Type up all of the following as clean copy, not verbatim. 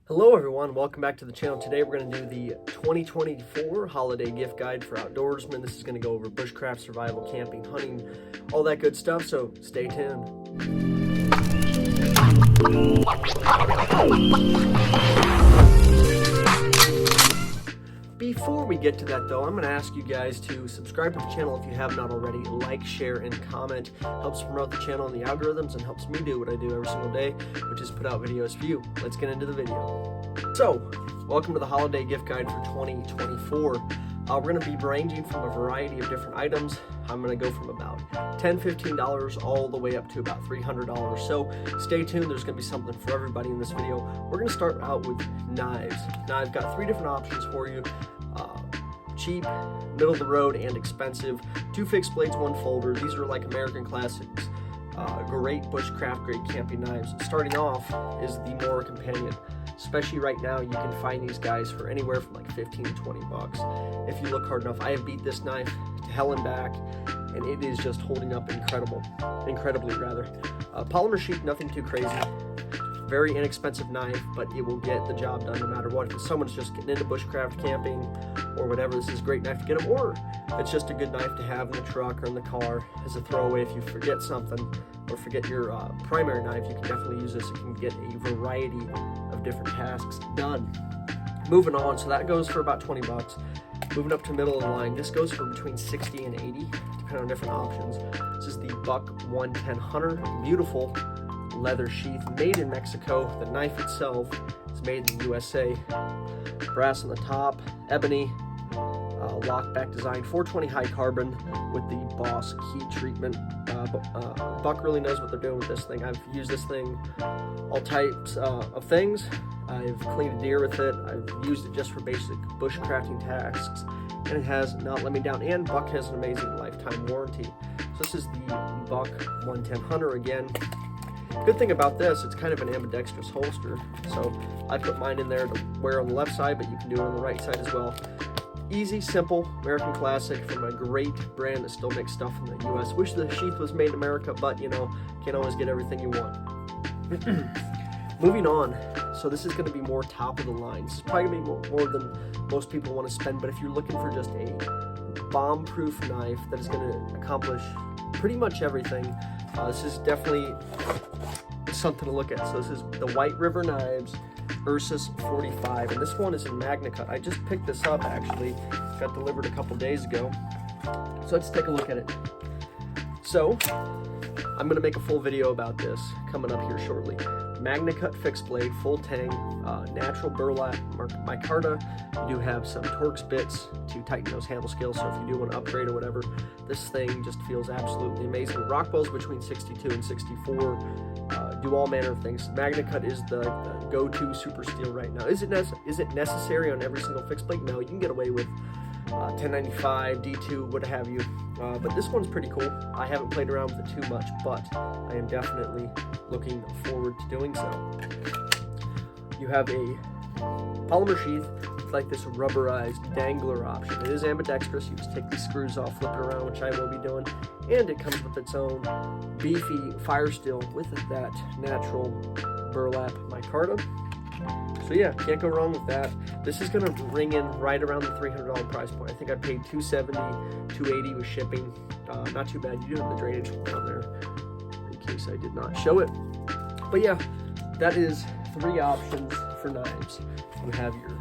Hello everyone, welcome back to the channel. Today we're going to do the 2024 holiday gift guide for Outdoorsman. This is going to go over bushcraft, survival, camping, hunting, all that good stuff, so stay tuned. Before we get to that though, I'm going to ask you guys to subscribe to the channel if you have not already. Like, share, and comment. Helps promote the channel and the algorithms and helps me do what I do every single day, which is put out videos for you. Let's get into the video. So, welcome to the holiday gift guide for 2024. We're going to be ranging from a variety of different items. I'm going to go from about $10, $15 all the way up to about $300. So stay tuned, there's going to be something for everybody in this video. We're going to start out with knives. Now I've got three different options for you. Cheap, middle of the road, and expensive. 2 fixed blades, 1 folder. These are like American classics. Great bushcraft, great camping knives. Starting off is the Mora Companion. Especially right now, you can find these guys for anywhere from like 15 to 20 bucks. If you look hard enough, I have beat this knife to hell and back, and it is just holding up incredibly rather. Polymer sheath, nothing too crazy. Very inexpensive knife, but it will get the job done no matter what. If someone's just getting into bushcraft camping or whatever, this is a great knife to get them, or it's just a good knife to have in the truck or in the car as a throwaway if you forget something or forget your primary knife. You can definitely use this. It can get a variety of different tasks done. Moving on, so that goes for about 20 bucks. Moving up to middle of the line, this goes for between 60 and 80, depending on different options. This is the Buck 110 Hunter, beautiful leather sheath, made in Mexico. The knife itself is made in the USA. Brass on the top, ebony, lockback design, 420 high carbon with the Boss heat treatment. Buck really knows what they're doing with this thing. I've used this thing all types of things. I've cleaned a deer with it. I've used it just for basic bushcrafting tasks, and it has not let me down. And Buck has an amazing lifetime warranty. So this is the Buck 110 Hunter again. Good thing about this, it's kind of an ambidextrous holster. So I put mine in there to wear on the left side, but you can do it on the right side as well. Easy, simple, American classic from a great brand that still makes stuff from the US. Wish the sheath was made in America, but you know, can't always get everything you want. Moving on, so this is going to be more top of the line. This is probably going to be more than most people want to spend, but if you're looking for just a bomb-proof knife that is going to accomplish pretty much everything, this is definitely something to look at. So this is the White River Knives Ursus 45, and this one is in MagnaCut. I just picked this up actually, got delivered a couple days ago. So let's take a look at it. So I'm going to make a full video about this coming up here shortly. MagnaCut fixed blade, full tang, natural burlap micarta. You do have some Torx bits to tighten those handle scales, so if you do want to upgrade or whatever, this thing just feels absolutely amazing. Rock bows between 62 and 64. Do all manner of things. MagnaCut is the go-to super steel right now. Is it necessary on every single fixed blade? No, you can get away with 1095, D2, what have you. But this one's pretty cool. I haven't played around with it too much, but I am definitely looking forward to doing so. You have a polymer sheath with like this rubberized dangler option. It is ambidextrous. You just take these screws off, flip it around, which I will be doing, and it comes with its own beefy fire steel with that natural burlap micarta. So yeah, can't go wrong with that. This is gonna ring in right around the $300 price point. I think I paid $270, $280 with shipping. Not too bad. You do have the drainage on there, in case I did not show it. But yeah, that is 3 options for knives. You have your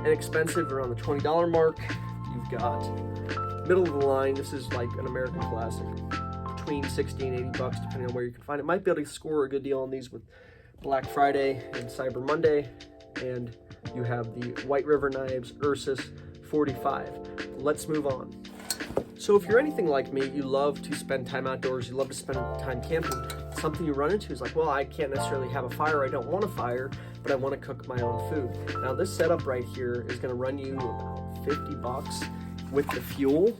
inexpensive around the $20 mark. You've got middle of the line. This is like an American classic, between 60 and 80 bucks, depending on where you can find it. Might be able to score a good deal on these with Black Friday and Cyber Monday. And you have the White River Knives Ursus 45. Let's move on. So if you're anything like me, you love to spend time outdoors, you love to spend time camping, something you run into is like, well, I can't necessarily have a fire, I don't want a fire, but I want to cook my own food. Now this setup right here is going to run you about 50 bucks with the fuel,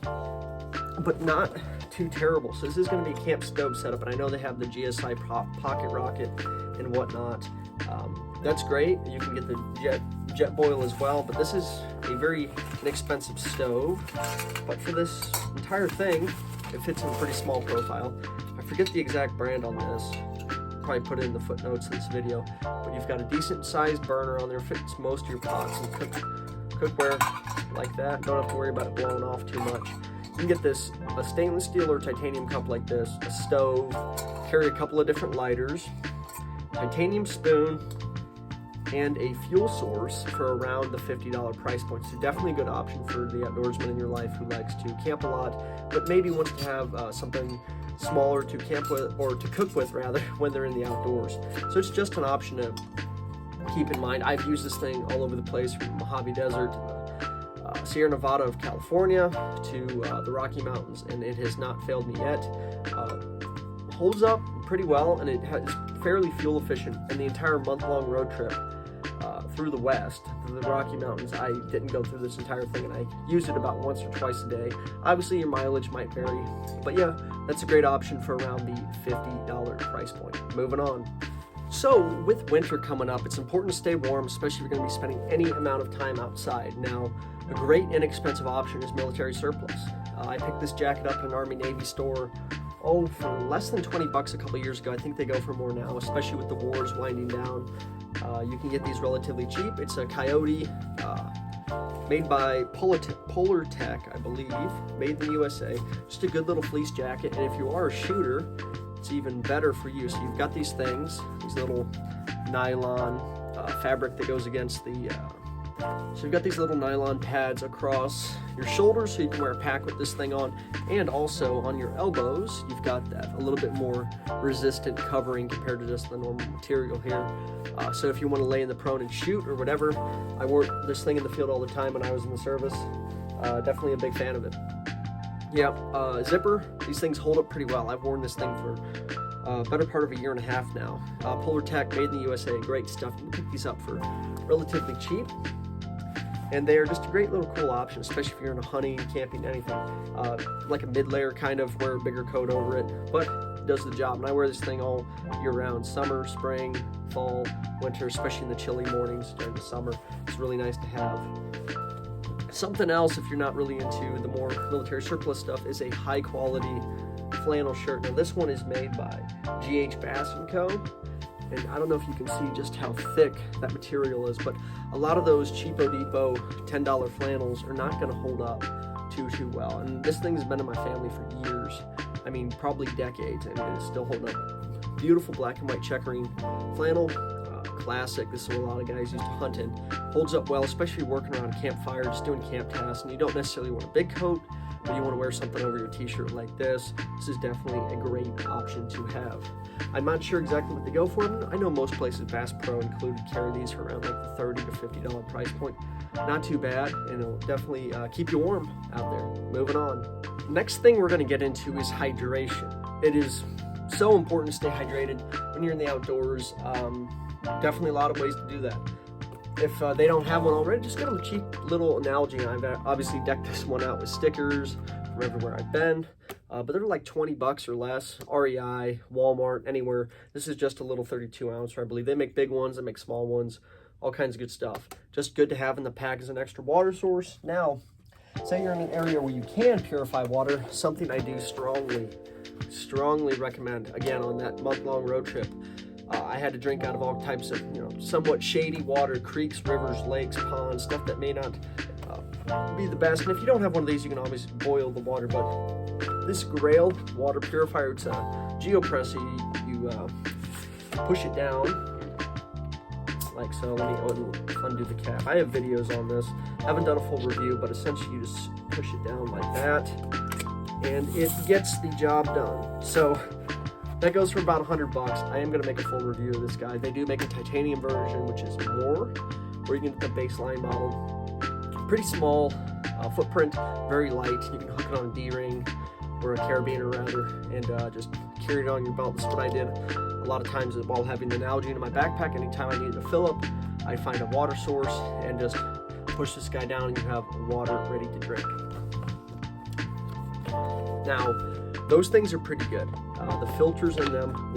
but not too terrible. So this is going to be a camp stove setup, and I know they have the GSI pocket rocket and whatnot. That's great. You can get the jet boil as well, but this is a very inexpensive stove. But for this entire thing, it fits in a pretty small profile. I forget the exact brand on this. probably put it in the footnotes of this video. But you've got a decent sized burner on there, fits most of your pots and cookware like that. Don't have to worry about it blowing off too much. You can get this, a stainless steel or titanium cup like this, a stove, carry a couple of different lighters, titanium spoon, and a fuel source for around the $50 price point. So definitely a good option for the outdoorsman in your life who likes to camp a lot, but maybe wants to have something smaller to camp with, or to cook with rather, when they're in the outdoors. So it's just an option to keep in mind. I've used this thing all over the place, from the Mojave Desert to the Sierra Nevada of California to the Rocky Mountains, and it has not failed me yet. Holds up pretty well, and it is fairly fuel efficient. And the entire month-long road trip through the west, through the Rocky Mountains, I didn't go through this entire thing, and I used it about once or twice a day. Obviously your mileage might vary, but yeah, that's a great option for around the $50 price point. Moving on. So with winter coming up, it's important to stay warm, especially if you're going to be spending any amount of time outside. Now, a great inexpensive option is military surplus. I picked this jacket up at an Army Navy store for less than 20 bucks a couple years ago. I think they go for more now, especially with the wars winding down. You can get these relatively cheap. It's a Coyote, made by Polar Tech, I believe, made in the USA. Just a good little fleece jacket, and if you are a shooter, it's even better for you. So you've got these things, these little nylon fabric that goes against the so you've got these little nylon pads across your shoulders so you can wear a pack with this thing on, and also on your elbows you've got that a little bit more resistant covering compared to just the normal material here. So if you want to lay in the prone and shoot or whatever, I wore this thing in the field all the time when I was in the service. Definitely a big fan of it. Yeah, zipper, these things hold up pretty well. I've worn this thing for better part of a year and a half now. Polar Tech, made in the USA, great stuff. You can pick these up for relatively cheap, and they're just a great little cool option, especially if you're into hunting, camping, anything. Like a mid-layer kind of, wear a bigger coat over it, but it does the job. And I wear this thing all year round, summer, spring, fall, winter, especially in the chilly mornings during the summer. It's really nice to have. Something else, if you're not really into the more military surplus stuff, is a high quality flannel shirt. Now this one is made by G.H. Bass & Co. And I don't know if you can see just how thick that material is, but a lot of those cheapo depot $10 flannels are not going to hold up too well. And this thing's been in my family for years. I mean, probably decades, and it is still holding up. Beautiful black and white checkering flannel. Classic. This is what a lot of guys used to hunt in. Holds up well, especially working around a campfire, just doing camp tasks, and you don't necessarily want a big coat, but you want to wear something over your t-shirt like this. This is definitely a great option to have. I'm not sure exactly what they go for. I know most places, Bass Pro included, carry these for around like the $30 to $50 price point. Not too bad, and it'll definitely keep you warm out there. Moving on. Next thing we're going to get into is hydration. It is so important to stay hydrated when you're in the outdoors. Definitely a lot of ways to do that. If they don't have one already, just get them a cheap little Nalgene. I've obviously decked this one out with stickers from everywhere I've been, but they're like 20 bucks or less. REI, Walmart, anywhere. This is just a little 32 ounce, I believe. They make big ones, they make small ones, all kinds of good stuff. Just good to have in the pack as an extra water source. Now, say you're in an area where you can purify water, something I do strongly recommend, again, on that month-long road trip. I had to drink out of all types of, somewhat shady water, creeks, rivers, lakes, ponds, stuff that may not be the best. And if you don't have one of these, you can always boil the water. But this Grail water purifier, it's a GeoPress. You push it down like so. Let me undo the cap. I have videos on this. I haven't done a full review, but essentially you just push it down like that, and it gets the job done. So that goes for about 100 bucks. I am going to make a full review of this guy. They do make a titanium version, which is more, where you can get the baseline model. Pretty small footprint, very light. You can hook it on a D-ring or a carabiner rather, and just carry it on your belt. This is what I did a lot of times while having the Nalgene in my backpack. Anytime I needed to fill up, I'd find a water source and just push this guy down, and you have water ready to drink. Now, those things are pretty good. The filters in them.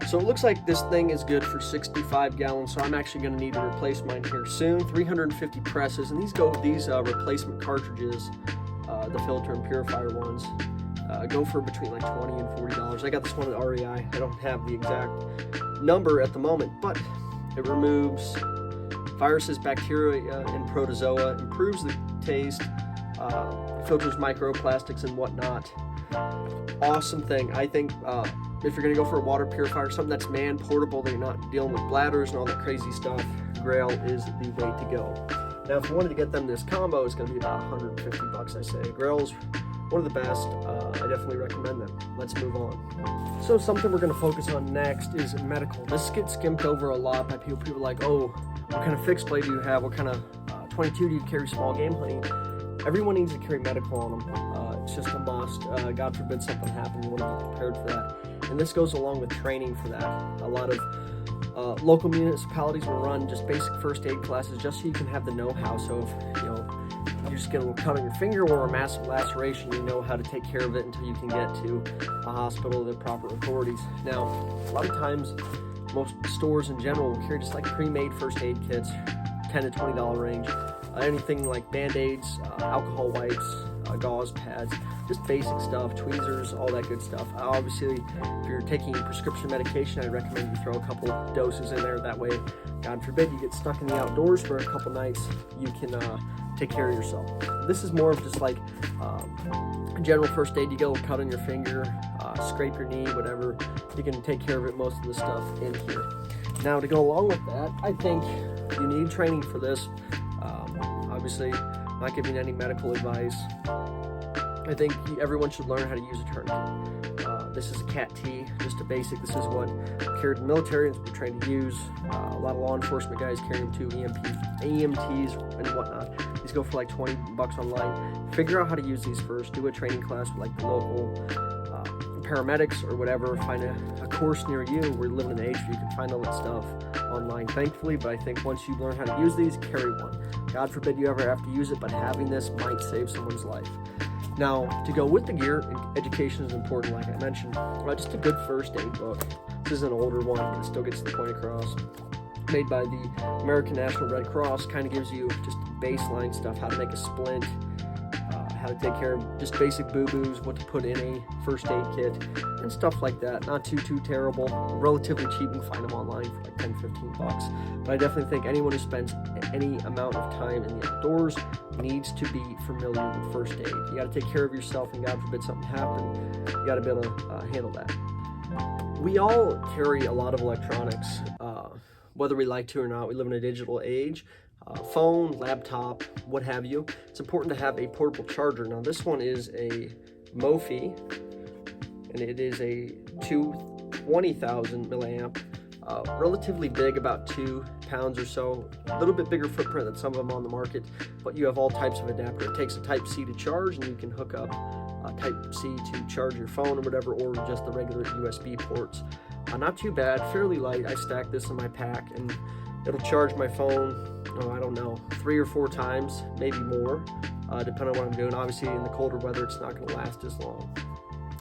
So it looks like this thing is good for 65 gallons, so I'm actually going to need to replace mine here soon. 350 presses, and these go with these replacement cartridges, the filter and purifier ones. go for between like $20 and $40. I got this one at REI. I don't have the exact number at the moment, but it removes viruses, bacteria, and protozoa, improves the taste, filters microplastics and whatnot. Awesome thing. I think if you're going to go for a water purifier, something that's man-portable, that you're not dealing with bladders and all that crazy stuff, Grail is the way to go. Now, if you wanted to get them this combo, it's going to be about $150, I say. Grail's one of the best. I definitely recommend them. Let's move on. So something we're going to focus on next is medical. This gets skimped over a lot by people. People are like, oh, what kind of fixed blade do you have? What kind of 22 do you carry small game hunting? Everyone needs to carry medical on them. It's just a must. God forbid something happens, you want to be prepared for that. And this goes along with training for that. A lot of local municipalities will run just basic first aid classes just so you can have the know-how. So if you just get a little cut on your finger or a massive laceration, you know how to take care of it until you can get to a hospital with the proper authorities. Now, a lot of times, most stores in general will carry just like pre-made first aid kits, $10 to $20 range. Anything like Band-Aids, alcohol wipes, gauze pads, just basic stuff, tweezers, all that good stuff. Obviously, if you're taking prescription medication, I recommend you throw a couple doses in there. That way, God forbid, you get stuck in the outdoors for a couple nights, you can take care of yourself. This is more of just like general first aid. You get a little cut on your finger, scrape your knee, whatever. You can take care of it, most of the stuff in here. Now, to go along with that, I think you need training for this. Obviously, not giving any medical advice. I think everyone should learn how to use a tourniquet. This is a CAT T, just a basic. This is what we carried in the military and we're trained to use. A lot of law enforcement guys carry them too, EMTs and whatnot. These go for like $20 online. Figure out how to use these first. Do a training class with like the local paramedics or whatever. Find a course near you. We're living in an age where you can find all that stuff online, thankfully, but I think once you learn how to use these, carry one. God forbid you ever have to use it, but having this might save someone's life. Now, to go with the gear, education is important, like I mentioned. Just a good first aid book. This is an older one, but it still gets the point across. Made by the American National Red Cross, kind of gives you just baseline stuff, how to make a splint, how to take care of just basic boo-boos, what to put in a first aid kit, and stuff like that. Not too terrible, relatively cheap. You can find them online for like $10-15. But I definitely think anyone who spends any amount of time in the outdoors needs to be familiar with first aid. You got to take care of yourself, and God forbid something happen, you got to be able to handle that. We all carry a lot of electronics, whether we like to or not. We live in a digital age. Phone, laptop, what have you. It's important to have a portable charger. Now this one is a Mophie, and it is a 20,000 milliamp, relatively big, about 2 pounds or so, a little bit bigger footprint than some of them on the market, but you have all types of adapter. It takes a Type-C to charge, and you can hook up Type-C to charge your phone or whatever, or just the regular USB ports. Not too bad, fairly light. I stack this in my pack, and it'll charge my phone, I don't know, 3 or 4 times, maybe more, depending on what I'm doing. Obviously, in the colder weather, it's not going to last as long.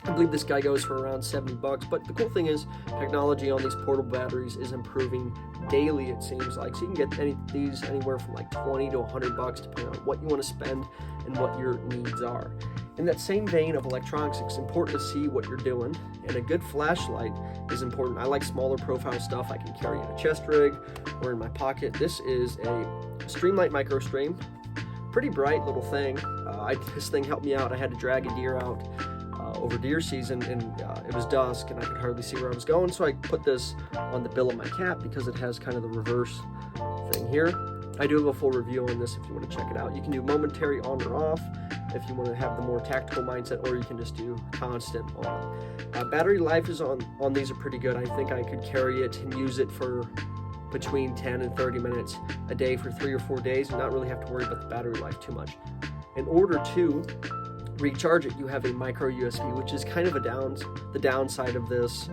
I believe this guy goes for around $70, but the cool thing is technology on these portable batteries is improving daily, it seems like. So you can get these anywhere from like $20 to $100, depending on what you want to spend and what your needs are. In that same vein of electronics, it's important to see what you're doing, and a good flashlight is important. I like smaller profile stuff I can carry in a chest rig or in my pocket. This is a Streamlight Micro Stream, pretty bright little thing. This thing helped me out. I had to drag a deer out over deer season, and it was dusk and I could hardly see where I was going, so I put this on the bill of my cap because it has kind of the reverse thing here. I do have a full review on this if you want to check it out. You can do momentary on or off if you want to have the more tactical mindset, or you can just do constant on. Battery life is on these are pretty good. I think I could carry it and use it for between 10 and 30 minutes a day for 3 or 4 days and not really have to worry about the battery life too much. In order to recharge it, you have a micro USB, which is kind of the downside of this.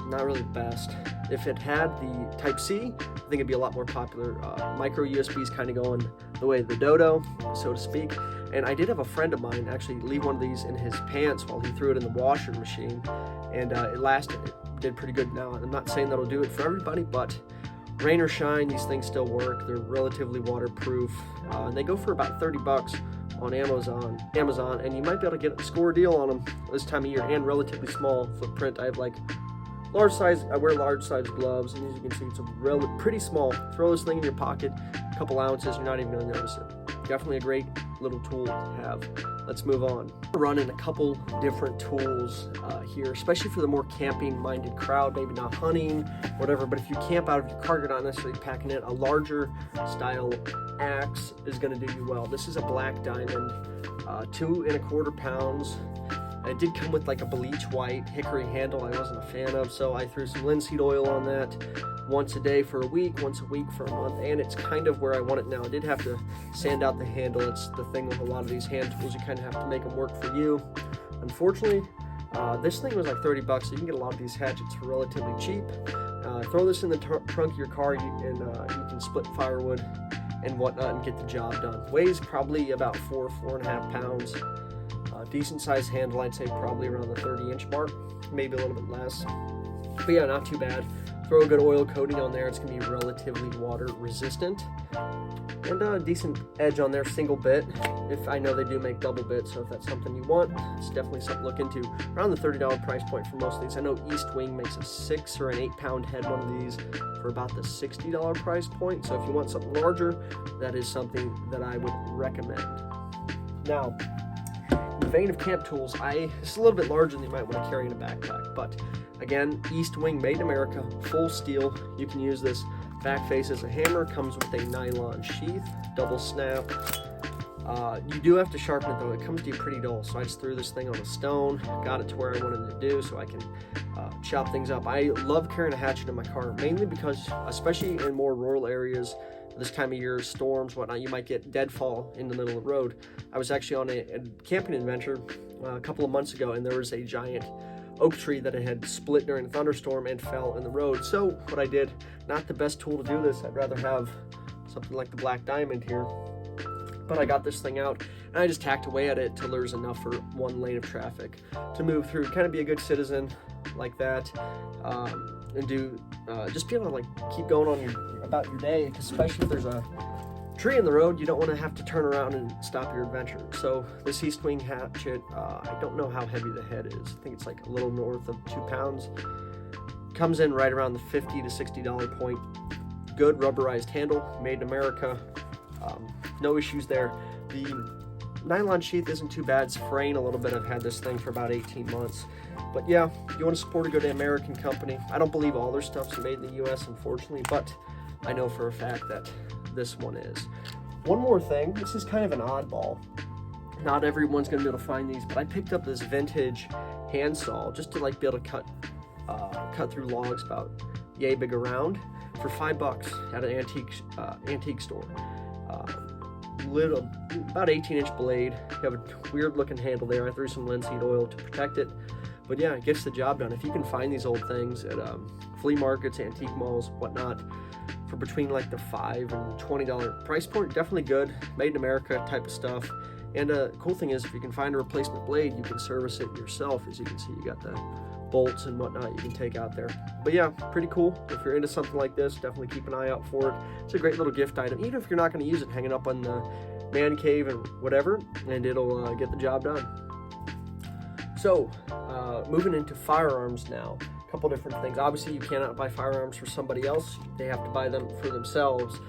Not really the best. If it had the Type-C, I think it'd be a lot more popular. Micro USBs kind of going the way of the dodo, so to speak. And I did have a friend of mine actually leave one of these in his pants while he threw it in the washer machine, and it lasted. It did pretty good. Now, I'm not saying that'll do it for everybody, but rain or shine, these things still work. They're relatively waterproof, and they go for about $30 on Amazon, and you might be able to score a deal on them this time of year, and relatively small footprint. I have like large size, I wear large size gloves, and as you can see, it's pretty small. Throw this thing in your pocket, a couple ounces, you're not even gonna notice it. Definitely a great little tool to have. Let's move on. Running a couple different tools here, especially for the more camping minded crowd, maybe not hunting, whatever, but if you camp out of your car, you're not necessarily packing it, a larger style axe is gonna do you well. This is a Black Diamond, 2 1/4 pounds. It did come with like a bleach white hickory handle I wasn't a fan of, so I threw some linseed oil on that once a day for a week, once a week for a month, and it's kind of where I want it now. I did have to sand out the handle. It's the thing with a lot of these hand tools, you kind of have to make them work for you. Unfortunately, this thing was like 30 bucks, so you can get a lot of these hatchets for relatively cheap. Throw this in the trunk of your car, and you can split firewood and whatnot and get the job done. Weighs probably about 4.5 pounds. Decent sized handle, I'd say probably around the 30-inch mark, maybe a little bit less. But yeah, not too bad. Throw a good oil coating on there, it's gonna be relatively water resistant. And a decent edge on there, single bit. If I know they do make double bit, so if that's something you want, it's definitely something to look into. Around the $30 price point for most of these. I know East Wing makes a 6 or an 8 pound head one of these for about the $60 price point. So if you want something larger, that is something that I would recommend. Now, in the vein of camp tools, it's a little bit larger than you might want to carry in a backpack, but again, East Wing, made in America, full steel. You can use this back face as a hammer, comes with a nylon sheath, double snap. You do have to sharpen it though, it comes to you pretty dull, so I just threw this thing on a stone, got it to where I wanted to do so I can chop things up. I love carrying a hatchet in my car, mainly because, especially in more rural areas, this time of year, storms, whatnot, you might get deadfall in the middle of the road. I was actually on a camping adventure a couple of months ago, and there was a giant oak tree that had split during a thunderstorm and fell in the road. So what I did, not the best tool to do this, I'd rather have something like the Black Diamond here, but I got this thing out and I just tacked away at it till there's enough for one lane of traffic to move through, kind of be a good citizen like that, and do just be able to like keep going on about your day, especially if there's a tree in the road, you don't want to have to turn around and stop your adventure. So this East Wing hatchet, I don't know how heavy the head is. I think it's like a little north of 2 pounds. Comes in right around the $50 to $60 point. Good rubberized handle, made in America. No issues there. The nylon sheath isn't too bad. It's fraying a little bit. I've had this thing for about 18 months. But yeah, you want to support a good American company. I don't believe all their stuff's made in the US, unfortunately, but I know for a fact that this one is. One more thing, this is kind of an oddball. Not everyone's gonna be able to find these, but I picked up this vintage handsaw just to like be able to cut through logs about yay big around for $5 at an antique store. About 18-inch blade. You have a weird looking handle there. I threw some linseed oil to protect it, but yeah, it gets the job done. If you can find these old things at flea markets, antique malls, whatnot, for between like the $5 and $20 price point, definitely good, made in America type of stuff. And the cool thing is, if you can find a replacement blade, you can service it yourself. As you can see, you got the bolts and whatnot you can take out there. But yeah, pretty cool. If you're into something like this, definitely keep an eye out for it. It's a great little gift item, even if you're not going to use it, hang it up on the man cave and whatever, and it'll get the job done. So moving into firearms now, a couple different things. Obviously you cannot buy firearms for somebody else, they have to buy them for themselves.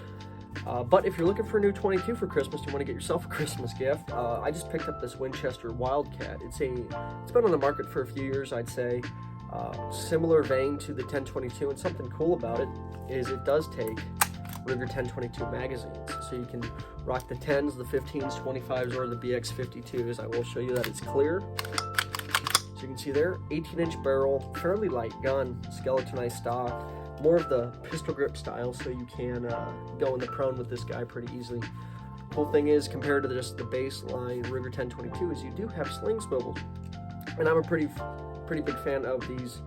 But if you're looking for a new 22 for Christmas, you want to get yourself a Christmas gift, I just picked up this Winchester Wildcat. It's been on the market for a few years, I'd say. Similar vein to the 1022, and something cool about it is it does take one of your 1022 magazines. So you can rock the 10s, the 15s, 25s, or the BX52s. I will show you that it's clear. So you can see there, 18-inch barrel, fairly light gun, skeletonized stock. More of the pistol grip style, so you can go in the prone with this guy pretty easily. Cool thing is, compared to just the baseline Ruger 1022, is you do have sling swivels, and I'm a pretty big fan of these.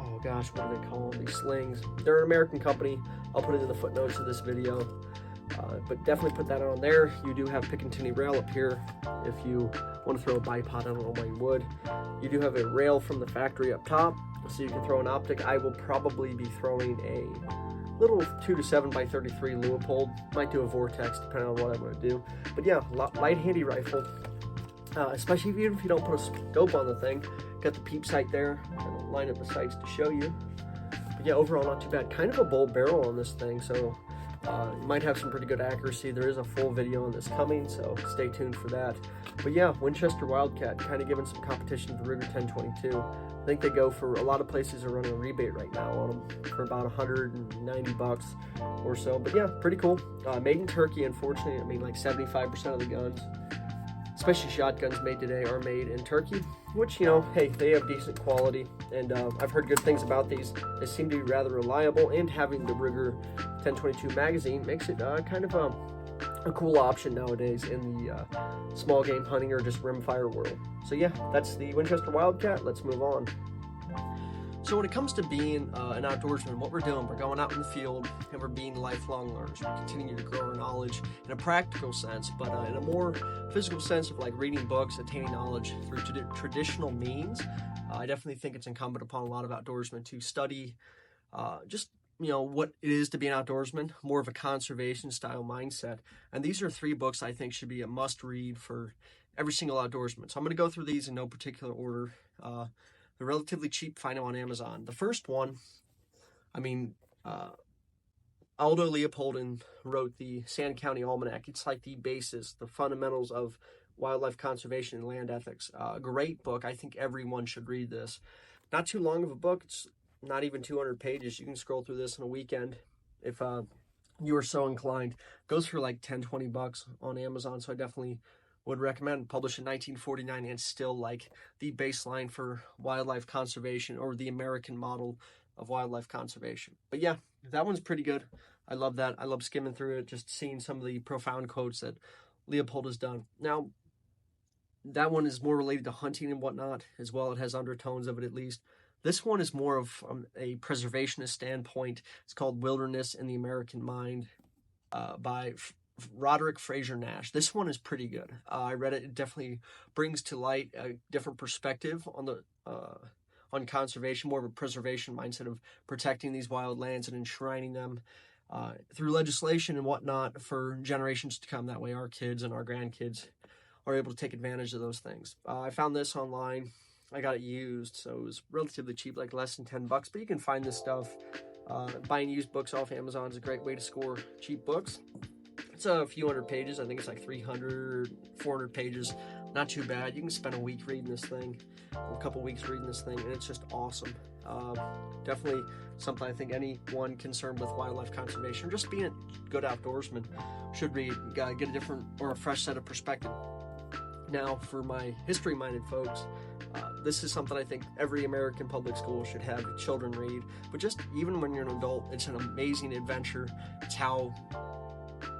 Oh gosh, what do they call them? These slings. They're an American company. I'll put it in the footnotes of this video, but definitely put that on there. You do have Picatinny rail up here. If you want to throw a bipod, I don't know why you would. You do have a rail from the factory up top, so you can throw an optic. I will probably be throwing a little 2 to 7 by 33 Leupold. Might do a Vortex depending on what I want to do. But yeah, light handy rifle. Especially even if you don't put a scope on the thing. Got the peep sight there. I'll line up the sights to show you. But yeah, overall not too bad. Kind of a bold barrel on this thing, so you might have some pretty good accuracy. There is a full video on this coming, so stay tuned for that. But yeah, Winchester Wildcat, kind of giving some competition to the Ruger 1022. I think they go for, a lot of places are running a rebate right now on them for about 190 bucks or so. But yeah, pretty cool. Made in Turkey, unfortunately. I mean, like 75% of the guns, especially shotguns made today, are made in Turkey, which, you know, hey, they have decent quality, and I've heard good things about these. They seem to be rather reliable, and having the Ruger 1022 magazine makes it kind of a cool option nowadays in the small game hunting or just rimfire world. So yeah, that's the Winchester Wildcat. Let's move on. So when it comes to being an outdoorsman, what we're doing, we're going out in the field and we're being lifelong learners. We're continuing to grow our knowledge in a practical sense, but in a more physical sense of like reading books, attaining knowledge through traditional means. I definitely think it's incumbent upon a lot of outdoorsmen to study just, you know, what it is to be an outdoorsman, more of a conservation style mindset. And these are 3 books I think should be a must read for every single outdoorsman. So I'm going to go through these in no particular order. They're relatively cheap, find them on Amazon. The first one, I mean, Aldo Leopoldin wrote the Sand County Almanac. It's like the basis, the fundamentals of wildlife conservation and land ethics. Great book. I think everyone should read this. Not too long of a book. It's not even 200 pages. You can scroll through this in a weekend if you are so inclined. Goes for like 10-20 bucks on Amazon, so I definitely would recommend. Published in 1949 and still like the baseline for wildlife conservation, or the American model of wildlife conservation. But yeah, that one's pretty good. I love that. I love skimming through it, just seeing some of the profound quotes that Leopold has done. Now, that one is more related to hunting and whatnot as well. It has undertones of it at least. This one is more of a preservationist standpoint. It's called Wilderness in the American Mind by Roderick Fraser Nash. This one is pretty good. I read it. It definitely brings to light a different perspective on the on conservation, more of a preservation mindset of protecting these wild lands and enshrining them through legislation and whatnot for generations to come. That way our kids and our grandkids are able to take advantage of those things. I found this online. I got it used, so it was relatively cheap, like less than 10 bucks, but you can find this stuff. Buying used books off Amazon is a great way to score cheap books. It's a few hundred pages. I think it's like 300, 400 pages. Not too bad. You can spend a week reading this thing, or a couple weeks reading this thing, and it's just awesome. Definitely something I think anyone concerned with wildlife conservation, or just being a good outdoorsman, should read. Get a different or a fresh set of perspective. Now, for my history-minded folks, this is something I think every American public school should have children read. But just even when you're an adult, it's an amazing adventure. It's how,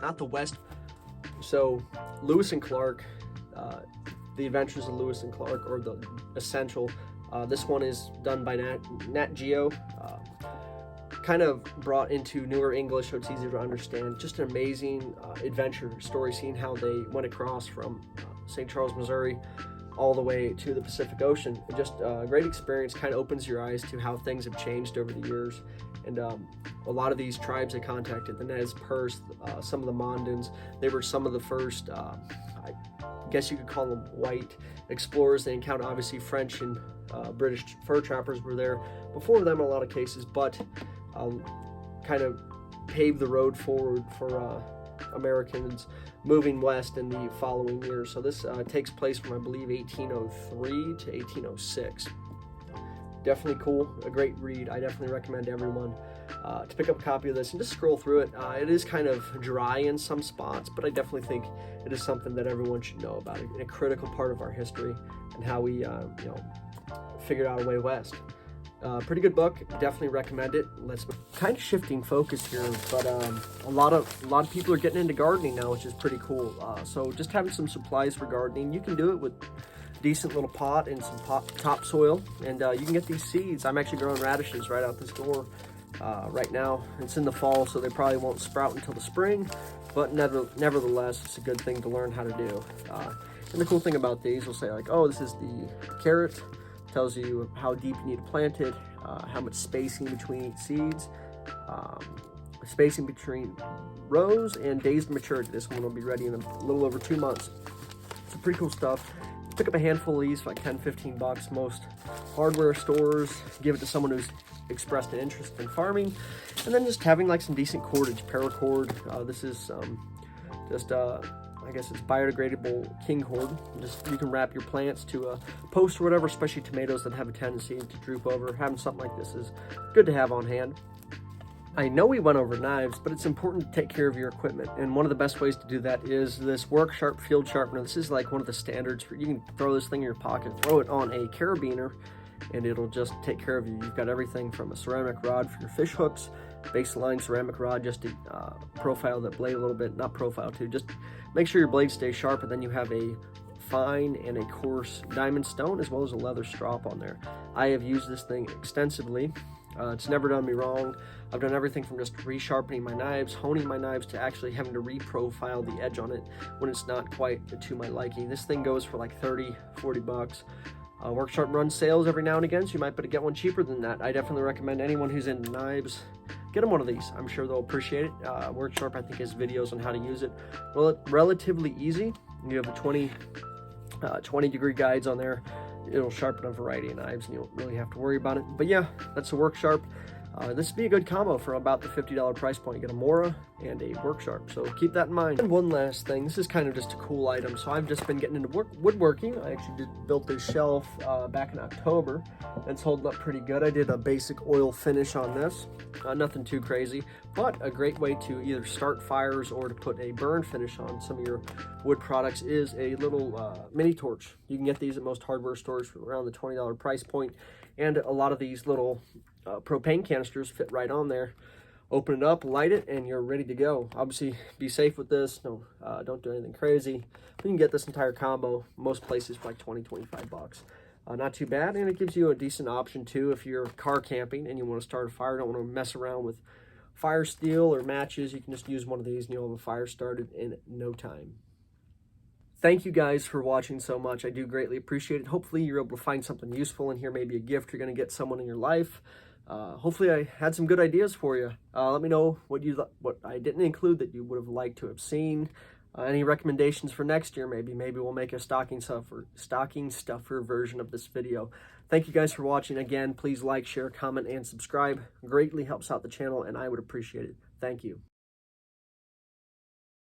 not the West. So, Lewis and Clark, The Adventures of Lewis and Clark, or the Essential. This one is done by Nat Geo. Kind of brought into newer English so it's easier to understand. Just an amazing adventure story, seeing how they went across from St. Charles, Missouri, all the way to the Pacific Ocean. Just a great experience. Kind of opens your eyes to how things have changed over the years. And a lot of these tribes they contacted, the Nez Perce, some of the Mondans, they were some of the first, I guess you could call them white explorers. They encountered, obviously, French and British fur trappers were there before them in a lot of cases, but kind of paved the road forward for Americans moving west in the following years. So this takes place from, I believe, 1803 to 1806. Definitely cool, a great read. I definitely recommend everyone to pick up a copy of this and just scroll through it. It is kind of dry in some spots, but I definitely think it is something that everyone should know about, a critical part of our history and how we figured out a way west. Pretty good book, definitely recommend it. Let's kind of shifting focus here, but a lot of people are getting into gardening now, which is pretty cool. So just having some supplies for gardening, you can do it with a decent little pot and some topsoil, and you can get these seeds. I'm actually growing radishes right out this door right now. It's in the fall, so they probably won't sprout until the spring, but nevertheless, it's a good thing to learn how to do. And the cool thing about these, will say like, oh, this is the carrot. Tells you how deep you need to plant it, how much spacing between each seeds, spacing between rows, and days to maturity. This one will be ready in a little over 2 months. It's pretty cool stuff. Pick up a handful of these for like 10-15 bucks. Most hardware stores give it to someone who's expressed an interest in farming, and then just having like some decent cordage, paracord. This is I guess it's biodegradable king cord. Just you can wrap your plants to a post or whatever, especially tomatoes that have a tendency to droop over. Having something like this is good to have on hand. I know we went over knives, but it's important to take care of your equipment, and one of the best ways to do that is this Work Sharp field sharpener. This is like one of the standards. You can throw this thing in your pocket, throw it on a carabiner, and it'll just take care of you. You've got everything from a ceramic rod for your fish hooks, baseline ceramic rod just to profile that blade a little bit, not profile too, just make sure your blade stays sharp, and then you have a fine and a coarse diamond stone as well as a leather strop on there. I have used this thing extensively. It's never done me wrong. I've done everything from just resharpening my knives, honing my knives, to actually having to reprofile the edge on it when it's not quite to my liking. This thing goes for like 30-40 bucks. Work Sharp runs sales every now and again, so you might be able to get one cheaper than that. I definitely recommend anyone who's into knives, get them one of these. I'm sure they'll appreciate it. Work Sharp, I think, has videos on how to use it. Well, it's relatively easy. You have a 20-degree guides on there. It'll sharpen a variety of knives, and you don't really have to worry about it. But yeah, that's a Work Sharp. This would be a good combo for about the $50 price point. You get a Mora and a Work Sharp, so keep that in mind. And one last thing, this is kind of just a cool item. So I've just been getting into woodworking. I actually built this shelf back in October. It's holding up pretty good. I did a basic oil finish on this, nothing too crazy, but a great way to either start fires or to put a burn finish on some of your wood products is a little mini torch. You can get these at most hardware stores for around the $20 price point, and a lot of these little propane canisters fit right on there. Open it up, light it, and you're ready to go. Obviously, be safe with this. No, don't do anything crazy. You can get this entire combo most places for like 20-25 bucks. Not too bad, and it gives you a decent option too if you're car camping and you want to start a fire. Don't want to mess around with fire steel or matches. You can just use one of these and you'll have a fire started in no time. Thank you guys for watching so much. I do greatly appreciate it. Hopefully you're able to find something useful in here, maybe a gift you're going to get someone in your life. Hopefully I had some good ideas for you. Let me know what I didn't include that you would have liked to have seen. Any recommendations for next year? Maybe we'll make a stocking stuffer version of this video. Thank you guys for watching. Again, please like, share, comment, and subscribe. Greatly helps out the channel, and I would appreciate it. Thank you.